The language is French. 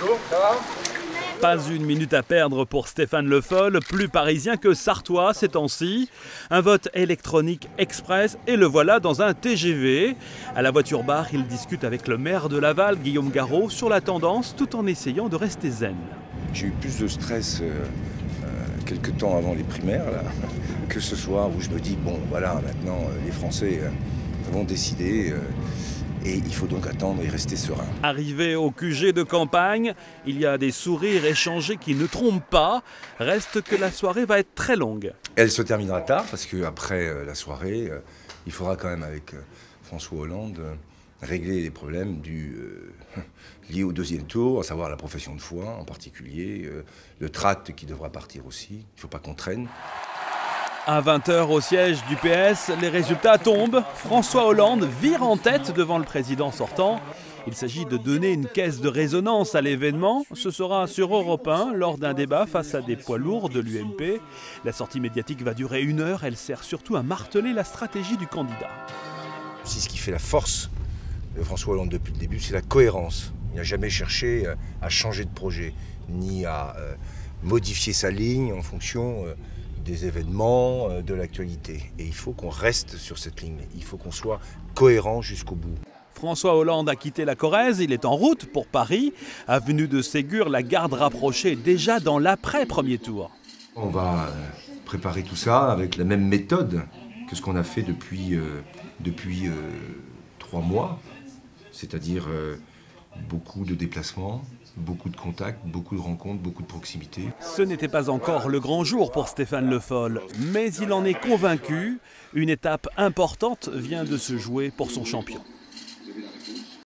Bonjour, ça va? Pas une minute à perdre pour Stéphane Le Foll, plus parisien que sartois ces temps-ci. Un vote électronique express et le voilà dans un TGV. À la voiture bar, il discute avec le maire de Laval, Guillaume Garot, sur la tendance tout en essayant de rester zen. J'ai eu plus de stress quelques temps avant les primaires, là, que ce soir où je me dis, bon voilà, maintenant les Français vont décider. Et il faut donc attendre et rester serein. Arrivé au QG de campagne, il y a des sourires échangés qui ne trompent pas. Reste que la soirée va être très longue. Elle se terminera tard parce qu'après la soirée, il faudra quand même avec François Hollande régler les problèmes liés au deuxième tour, à savoir la profession de foi en particulier, le tract qui devra partir aussi, il ne faut pas qu'on traîne. À 20h au siège du PS, les résultats tombent. François Hollande vire en tête devant le président sortant. Il s'agit de donner une caisse de résonance à l'événement. Ce sera sur Europe 1 lors d'un débat face à des poids lourds de l'UMP. La sortie médiatique va durer 1 heure. Elle sert surtout à marteler la stratégie du candidat. C'est ce qui fait la force de François Hollande depuis le début, c'est la cohérence. Il n'a jamais cherché à changer de projet, ni à modifier sa ligne en fonction des événements, de l'actualité. Et il faut qu'on reste sur cette ligne. Il faut qu'on soit cohérent jusqu'au bout. François Hollande a quitté la Corrèze, il est en route pour Paris. Avenue de Ségur, la garde rapprochée déjà dans l'après-premier tour. On va préparer tout ça avec la même méthode que ce qu'on a fait depuis 3 mois. C'est-à-dire beaucoup de déplacements, beaucoup de contacts, beaucoup de rencontres, beaucoup de proximité. Ce n'était pas encore le grand jour pour Stéphane Le Foll, mais il en est convaincu. Une étape importante vient de se jouer pour son champion.